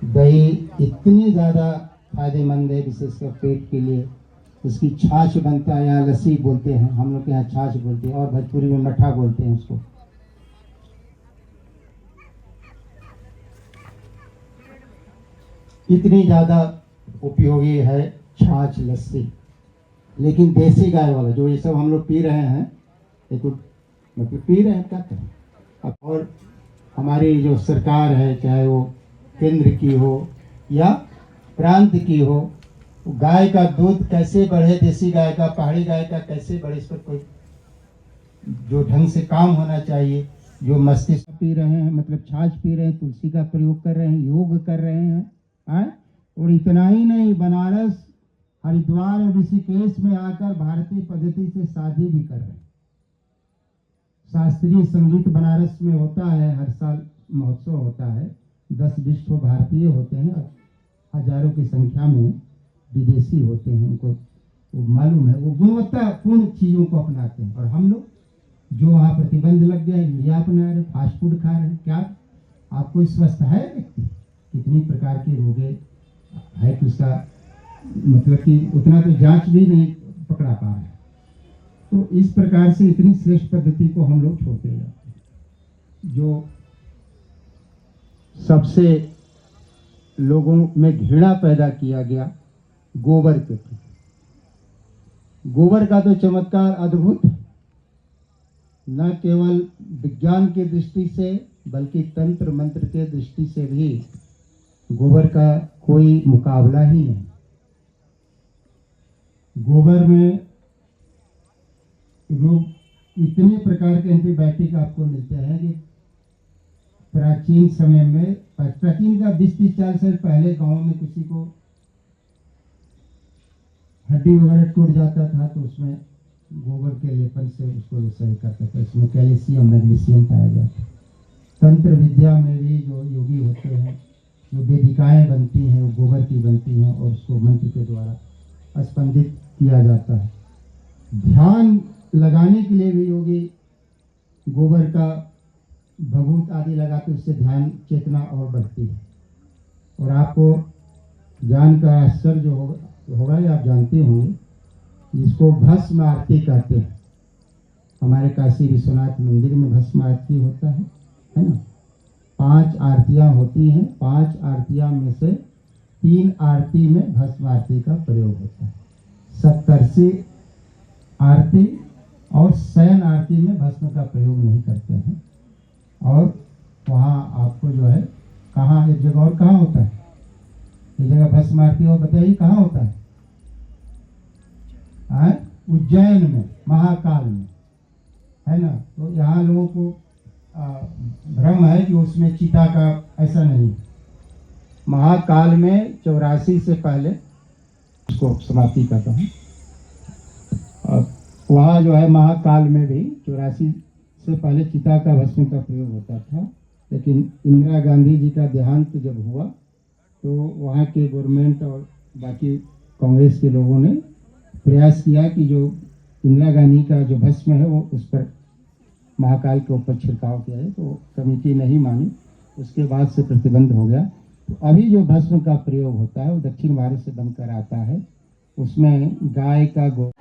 दही इतनी ज़्यादा फायदेमंद है, विशेषकर पेट के लिए। उसकी छाछ बनता है, यहाँ लस्सी बोलते हैं, हम लोग के यहाँ छाछ बोलते हैं, और भोजपुरी में मट्ठा बोलते हैं उसको। इतनी ज़्यादा उपयोगी है छाछ लस्सी। लेकिन देसी गाय वाला जो ये सब हम लोग पी रहे हैं, ये तो मतलब पी रहे हैं क्या करें। और हमारी जो सरकार है, चाहे वो केंद्र की हो या प्रांत की हो, गाय का दूध कैसे बढ़े, देसी गाय का, पहाड़ी गाय का कैसे बढ़े, इस पर कोई जो ढंग से काम होना चाहिए। जो मस्तिष्क पी रहे हैं, मतलब छाछ पी रहे हैं, तुलसी का प्रयोग कर रहे हैं, योग कर रहे हैं, और इतना ही नहीं, बनारस, हरिद्वार और ऋषिकेश में आकर भारतीय पद्धति से शादी भी कर रहे हैं। शास्त्रीय संगीत बनारस में होता है, हर साल महोत्सव होता है, 10-20 तो भारतीय होते हैं, हजारों की संख्या में विदेशी होते हैं। उनको वो मालूम है, वो गुणवत्तापूर्ण चीज़ों को अपनाते हैं। और हम लोग जो वहाँ प्रतिबंध लग गया, यूरिया अपना रहे, फास्ट फूड खा रहे हैं। क्या आपको स्वस्थ है व्यक्ति? कितनी प्रकार के रोगे है कि उसका मतलब कि उतना तो जांच भी नहीं पकड़ा पा रहे। तो इस प्रकार से इतनी श्रेष्ठ पद्धति को हम लोग छोड़ते जाते हैं। जो सबसे लोगों में घृणा पैदा किया गया गोबर के प्रति। गोबर का तो चमत्कार अद्भुत है, न केवल विज्ञान की दृष्टि से बल्कि तंत्र मंत्र के दृष्टि से भी गोबर का कोई मुकाबला ही नहीं। गोबर में रोग इतने प्रकार के एंटीबायोटिक आपको मिलते हैं कि प्राचीन समय में, प्राचीन का 20-30-40 साल पहले गांव में किसी को हड्डी वगैरह टूट जाता था तो उसमें गोबर के लेपन से उसको सही करते थे। इसमें कैल्शियम मैग्नीशियम पाया जाता है। तंत्र विद्या में भी जो योगी होते हैं, जो वेदिकाएं बनती हैं वो गोबर की बनती हैं और उसको मंत्र के द्वारा स्पंदित किया जाता है। ध्यान लगाने के लिए भी योगी गोबर का भभूत आदि लगाते, उससे ध्यान चेतना और बढ़ती है। और आपको ज्ञान का आश्चर्य होगा या आप जानते होंगे, इसको भस्म आरती कहते हैं। हमारे काशी विश्वनाथ मंदिर में भस्म आरती होता है ना। 5 आरतियां होती हैं, 5 आरतियां में से 3 आरती में भस्म आरती का प्रयोग होता है। सप्तर्षि आरती और शयन आरती में भस्म का प्रयोग नहीं करते हैं। और वहाँ आपको जो है कहाँ, एक जगह और कहाँ होता है, एक जगह भस्म आरती, और बताइए कहाँ होता है? उज्जैन में, महाकाल में, है ना। तो यहाँ लोगों को भ्रम है कि उसमें चिता का, ऐसा नहीं। महाकाल में 84 से पहले, इसको समाप्ति करता हूँ, वहाँ जो है महाकाल में भी 84 से पहले चिता का भस्म का प्रयोग होता था। लेकिन इंदिरा गांधी जी का देहांत जब हुआ तो वहाँ के गवर्नमेंट और बाकी कांग्रेस के लोगों ने प्रयास किया कि जो इंदिरा गांधी का जो भस्म है वो उस पर महाकाल के ऊपर छिड़काव किया है। तो कमेटी नहीं मानी, उसके बाद से प्रतिबंध हो गया। तो अभी जो भस्म का प्रयोग होता है वो दक्षिण भारत से बनकर आता है। उसमें गाय का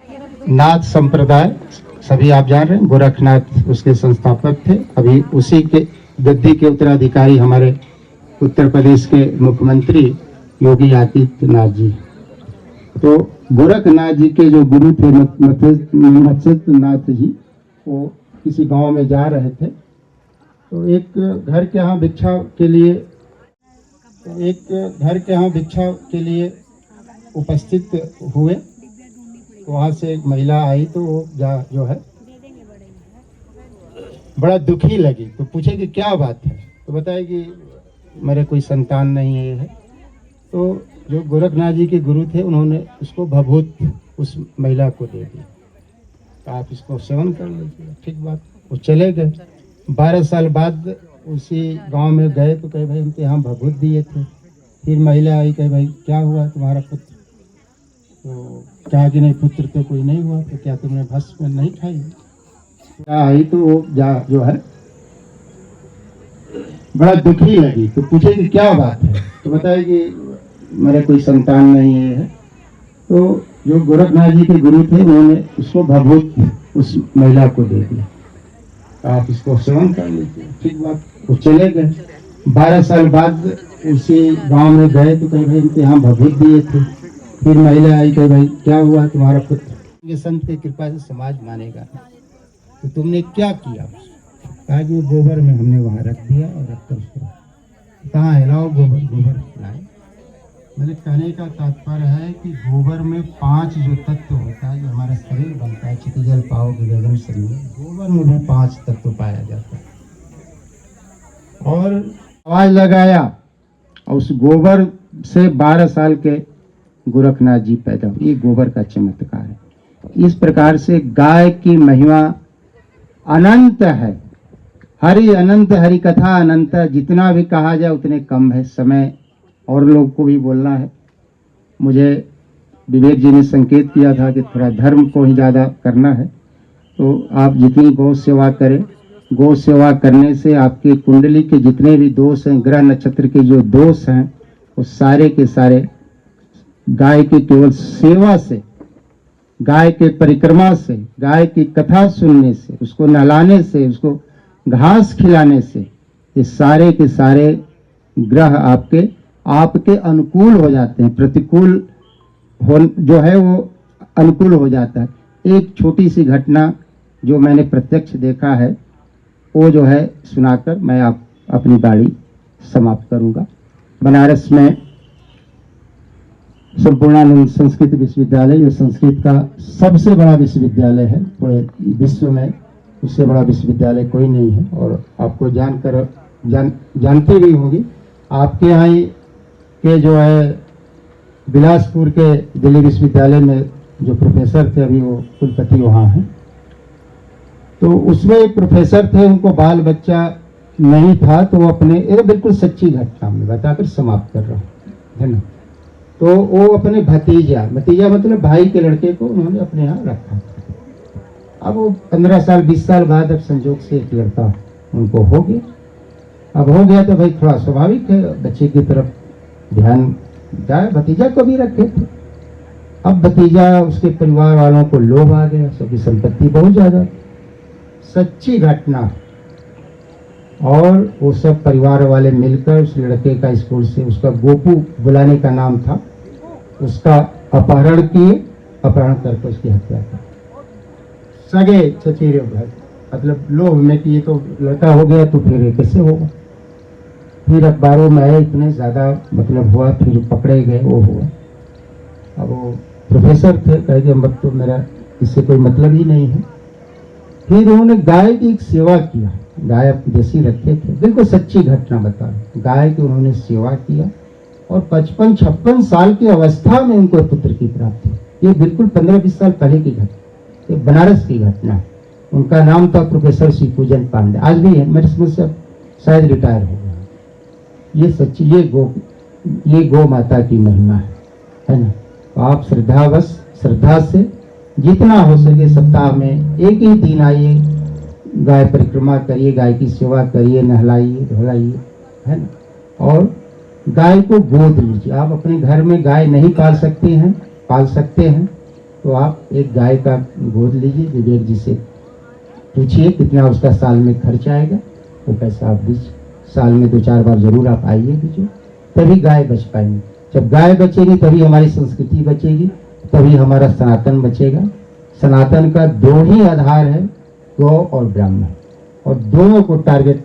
नाथ संप्रदाय, सभी आप जान रहे हैं, गोरखनाथ उसके संस्थापक थे। अभी उसी के गद्दी के उत्तराधिकारी हमारे उत्तर प्रदेश के मुख्यमंत्री योगी आदित्यनाथ जी। तो गोरखनाथ जी के जो गुरु थे मत्स्यनाथ जी, वो किसी गांव में जा रहे थे तो एक घर के यहाँ भिक्षा के लिए उपस्थित हुए। तो वहाँ से एक महिला आई तो वो जो है बड़ा दुखी लगी, तो पूछे कि क्या बात है। तो बताया कि मेरे कोई संतान नहीं है। तो जो गोरखनाथ जी के गुरु थे उन्होंने उसको भभूत उस महिला को दे दिया, तो आप इसको सेवन कर लीजिए। ठीक बात, वो चले गए। 12 साल बाद उसी गांव में गए तो कहे भाई हम तो यहाँ भभूत दिए थे। फिर महिला आई, कहे भाई क्या हुआ तुम्हारा पुत्र? तो क्या कि नहीं पुत्र तो कोई नहीं हुआ। तो क्या तुमने भस्म नहीं खाई? आई तो वो जो है बड़ा दुखी लगी। तो पूछे कि क्या बात है, तो बताया कि मेरा कोई संतान नहीं है। तो जो गोरखनाथ जी के गुरु थे उन्होंने उसको भभूत उस महिला को दे दिया, आप इसको सेवन कर लीजिए। ठीक बात, वो चले गए। 12 साल बाद उसी गांव में गए तो कहीं भाई इनके यहाँ भभूत दिए थे। फिर महिला आई, कही भाई क्या हुआ, तुम्हारा पुत्र ये संत की कृपा से समाज मानेगा, तो तुमने क्या किया। कहा कि गोबर में हमने वहां रख दिया और रखकर उसको कहाँ है, लाओ गोबर। गोबर लाए। मैंने कहने का तात्पर्य है कि गोबर में 5 जो तत्व होता है, जो हमारा शरीर बनता है, चितजल पाओगे गगन शरीर, गोबर में भी 5 तत्व पाया जाता है। और आवाज लगाया और उस गोबर से 12 साल के गोरखनाथ जी पैदा हुए। ये गोबर का चमत्कार है। इस प्रकार से गाय की महिमा अनंत है। हरि अनंत, हरि कथा अनंत। जितना भी कहा जाए उतने कम है। समय और लोग को भी बोलना है। मुझे विवेक जी ने संकेत किया था कि थोड़ा धर्म को ही ज़्यादा करना है, तो आप जितनी गौ सेवा करें, गौ सेवा करने से आपकी कुंडली के जितने भी दोष हैं, ग्रह नक्षत्र के जो दोष हैं, वो सारे के सारे गाय के केवल सेवा से, गाय के परिक्रमा से, गाय की कथा सुनने से, उसको नहलाने से, उसको घास खिलाने से, ये सारे के सारे ग्रह आपके अनुकूल हो जाते हैं। प्रतिकूल हो जो है वो अनुकूल हो जाता है। एक छोटी सी घटना जो मैंने प्रत्यक्ष देखा है, वो जो है सुनाकर मैं अपनी बाणी समाप्त करूंगा। बनारस में संपूर्णानंद संस्कृत विश्वविद्यालय, जो संस्कृत का सबसे बड़ा विश्वविद्यालय है पूरे विश्व में, उससे बड़ा विश्वविद्यालय कोई नहीं है। और आपको जानते भी होंगे, आपके यहाँ के जो है बिलासपुर के दिल्ली विश्वविद्यालय में जो प्रोफेसर थे, अभी वो कुलपति वहाँ हैं, तो उसमें एक प्रोफेसर थे, उनको बाल बच्चा नहीं था, तो वो अपने बिल्कुल सच्ची घटना में बताकर समाप्त कर रहा हूँ, है ना। तो वो अपने भतीजा मतलब भाई के लड़के को उन्होंने अपने यहाँ रखा। अब वो 15 साल 20 साल बाद अब संजोग से एक लड़का उनको हो गया। अब हो गया तो भाई थोड़ा स्वाभाविक है बच्चे की तरफ ध्यान जाए, भतीजा को भी रखे थे। अब भतीजा, उसके परिवार वालों को लोभ आ गया, सबकी संपत्ति बहुत ज्यादा, सच्ची घटना। और वो सब परिवार वाले मिलकर उस लड़के का स्कूल से, उसका गोपू बुलाने का नाम था, उसका अपहरण किए, अपहरण करके उसकी हत्या कर। सगे चचेरे भाई, मतलब लोभ में कि ये तो लड़का हो गया तो फिर कैसे होगा। फिर अखबारों में आए, इतने ज्यादा मतलब हुआ, फिर पकड़े गए, वो हुआ। अब वो प्रोफेसर थे, कहे कि अब तो मेरा इससे कोई मतलब ही नहीं है। फिर उन्होंने गाय की एक सेवा किया, गाय जैसी रखे थे, बिल्कुल सच्ची घटना बता रहे। गाय की उन्होंने सेवा किया और 55-56 साल की अवस्था में उनको पुत्र की प्राप्ति। ये बिल्कुल 15-20 साल पहले की घटना, ये बनारस की घटना। उनका नाम था प्रोफेसर शिवपूजन पांडे, आज भी है, मेरे समझ से शायद रिटायर हो गया। ये सच्ची, ये गौ माता की महिमा है ना। तो आप श्रद्धा से जितना हो सके सप्ताह में एक ही दिन आइए, गाय परिक्रमा करिए, गाय की सेवा करिए, नहलाइए धुलाइए, है ना। और गाय को गोद लीजिए। आप अपने घर में गाय नहीं पाल सकते हैं तो आप एक गाय का गोद लीजिए। विवेक जी से पूछिए कितना उसका साल में खर्च आएगा, वो पैसा आप दीजिए। साल में 2-4 बार जरूर आप आइए दीजिए, तभी गाय बच पाएंगे। जब गाय बचेगी तभी हमारी संस्कृति बचेगी, तभी हमारा सनातन बचेगा। सनातन का 2 ही आधार है, गौ और ब्राह्मण, और दोनों को टारगेट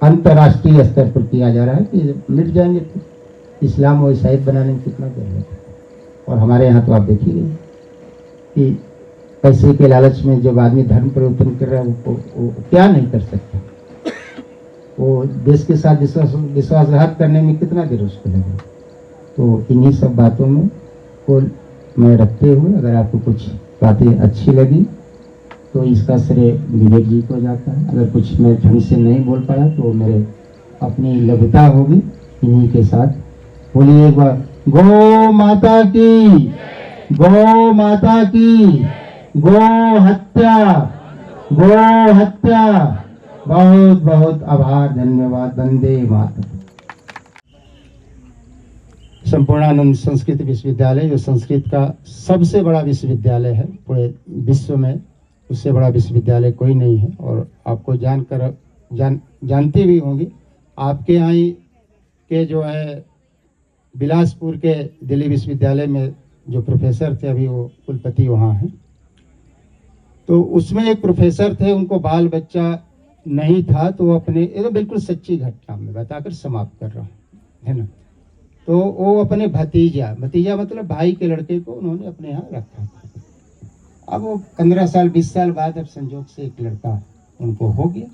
अंतर्राष्ट्रीय स्तर पर किया जा रहा है कि मिट जाएंगे तो इस्लाम और ईसाई बनाने में कितना जरूरत है। और हमारे यहाँ तो आप देखिए कि पैसे के लालच में जब आदमी धर्म परिवर्तन कर रहा है वो क्या नहीं कर सकता। वो देश के साथ विश्वासघात करने में कितना देर उसको लगे। तो इन्हीं सब बातों में को मैं रखते हुए, अगर आपको कुछ बातें अच्छी लगी तो इसका श्रेय विवेक जी को जाता है। अगर कुछ मैं ढंग से नहीं बोल पाया तो मेरे अपनी लघुता होगी। इन्हीं के साथ बोलिए एक बार, गौ माता की, गौ माता की, गौ हत्या, गौ हत्या, बहुत बहुत आभार, धन्यवाद। वंदे मातरम। संपूर्णानंद संस्कृत विश्वविद्यालय जो संस्कृत का सबसे बड़ा विश्वविद्यालय है पूरे विश्व में, उससे बड़ा विश्वविद्यालय कोई नहीं है। और आपको जानती भी होंगी, आपके यहाँ ही के जो है बिलासपुर के दिल्ली विश्वविद्यालय में जो प्रोफेसर थे, अभी वो कुलपति वहाँ हैं, तो उसमें एक प्रोफेसर थे, उनको बाल बच्चा नहीं था, तो वो अपने, ये तो बिल्कुल सच्ची घटना में बताकर समाप्त कर रहा हूँ, है ना। तो वो अपने भतीजा मतलब भाई के लड़के को उन्होंने अपने यहाँ रखा था। अब वो 15 साल 20 साल बाद अब संजोग से एक लड़का उनको हो गया।